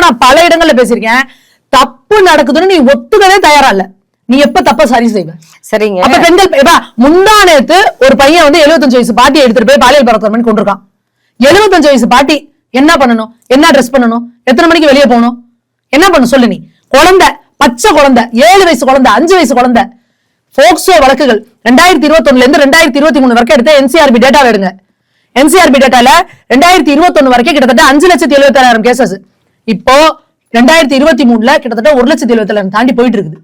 நான் பல இடங்கள்ல பேசியிருக்கேன். தப்பு நடக்குதுன்னு நீ ஒத்துக்கவே தயாரா இல்ல. நீ எப்ப தப்ப சரி செய்வ? சரிங்க. அப்ப பெண்கள் முந்தா நேத்து ஒரு பையன் வந்து 75 வயசு பாட்டியை எடுத்துட்டு போய் பாலியல் பலாத்காரம் பண்ணி கொண்டிருக்கான். 75 வயசு பாட்டி என்ன பண்ணணும்? என்ன ட்ரெஸ் பண்ணணும்? எத்தனை மணிக்கு வெளியே போகணும்? என்ன பண்ண சொல்லு நீ? குழந்தை, பச்சை குழந்தை, 7 வயசு குழந்தை, 5 வயசு குழந்தை. போக்சோ வழக்குகள் 2021 இருந்து 2023 வரைக்கும் எடுத்த NCRB டேட்டா எடுங்க. NCRB டேட்டால 2021 வரைக்கும் கிட்டத்தட்ட 5,77,000 கேசஸ். இப்போ 2023 கிட்டத்தட்ட 1,77,000 தாண்டி போயிட்டு இருக்குது.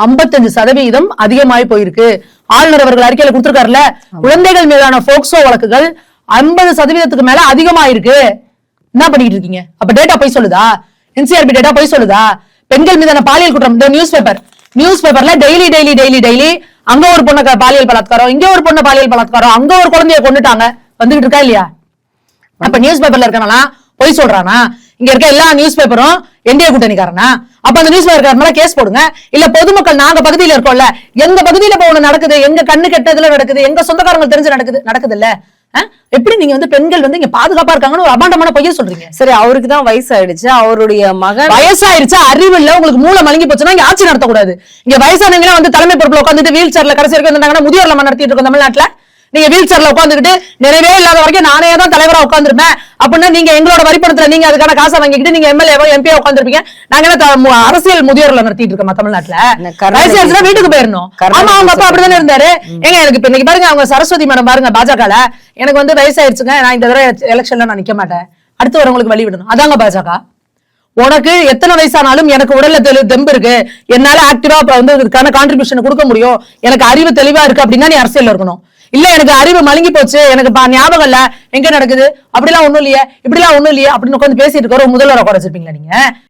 55% அதிகமாகி போயிருக்கு. ஆளுநர் அவர்கள் அறிக்கையில கொடுத்திருக்காருல, குழந்தைகள் மீதான போக்சோ வழக்குகள் 50% மேல அதிகமாயிருக்கு. என்ன பண்ணிட்டு இருக்கீங்க? அப்ப டேட்டா போய் சொல்லுதா? NCRB டேட்டா போய் சொல்லுதா? பெண்கள் மீதான பாலியல் குற்றம் நியூஸ் பேப்பர்ல டெய்லி அங்க ஒரு பொண்ணு பாலியல் பலாத்காரம், இங்க ஒரு பொண்ணு பாலியல் பலாத்காரம், அங்க ஒரு குழந்தைய கொண்டுட்டாங்க வந்துகிட்டு இருக்கா இல்லையா? அப்ப நியூஸ் பேப்பர்ல இருக்கனா போய் சொல்றானா? இங்க இருக்க எல்லா நியூஸ் பேப்பரும் என்டிஏ கூட்டணிக்காரனா? அப்ப அந்த நியூஸ் பேப்பர் மேல கேஸ் போடுங்க. இல்ல பொதுமக்கள் நாங்க பகுதியில இருக்கோம்ல, எங்க பகுதியில போன நடக்குது, எங்க கண்ணு கெட்டதுல நடக்குது, எங்க சொந்தக்காரங்க தெரிஞ்சு நடக்குது இல்ல. எப்படி நீங்க வந்து பெண்கள் வந்து இங்க பாதுகாப்பா இருக்காங்கன்னு ஒரு அபாண்டமான பொய்ய சொல்றீங்க? சரி, அவருக்கு தான் வயசாயிடுச்சு, அவருடைய மகன் வயசாயிருச்சா, அறிவு இல்ல, உங்களுக்கு மூளை மலங்கி போச்சுன்னா இங்க ஆட்சி நடத்தக்கூடாது. இங்க வயசானவங்க வந்து தலைமை பொறுப்புல உட்காந்துட்டு வீல் சேர்ல கடைசி வரைக்கும் இருந்தாங்கன்னா முதியோர் இல்லம் நடத்திட்டு இருக்கோம் தமிழ்நாட்டுல. நீங்க வீல் சேர்ல உட்காந்துக்கிட்டு நிறைவே இல்லாத வரைக்கும் நானே தான் தலைவரா உட்காந்துருப்பேன் அப்படின்னா நீங்க எங்களோட வரிப்பணத்துல நீங்க அதுக்கான காசை வாங்கிக்கிட்டு நீங்க எம்எல்ஏவோ எம்பியா உட்காந்துருப்பீங்க. நாங்க என்ன அரசியல் முதியோர்ல நடத்திட்டு இருக்கோம் தமிழ்நாட்டுல? வயசாயிருச்சுன்னா வீட்டுக்கு போயிடணும். ஆமா, அவங்க அப்பா அப்படிதானே இருந்தாரு. ஏங்க எனக்கு இப்ப இன்னைக்கு பாருங்க, அவங்க சரஸ்வதி மேடம் பாருங்க, பாஜகல எனக்கு வந்து வயசாயிருச்சுங்க, நான் இந்த தடவை எலெக்ஷன்ல நான் நிக்க மாட்டேன், அடுத்து வரவங்களுக்கு வழி விடணும். அதாங்க பாஜக. உனக்கு எத்தனை வயசானாலும் எனக்கு உடல்ல தெம்பு இருக்கு, என்னால ஆக்டிவா வந்து இதுக்கான கான்ட்ரிபியூஷன் கொடுக்க முடியும், எனக்கு அறிவு தெளிவா இருக்கு அப்படின்னா நீ அரசியல் இருக்கணும். இல்ல எனக்கு அறிவு மழுங்கி போச்சு, எனக்கு ஞாபகம் இல்ல எங்க நடக்குது, அப்படிலாம் ஒண்ணும் இல்லையே, இப்படிலாம் ஒண்ணும் இல்லையே அப்படின்னு உட்காந்து பேசிட்டு இருக்க ஒரு முதல்வரை குறைச்சிருப்பீங்களா நீங்க?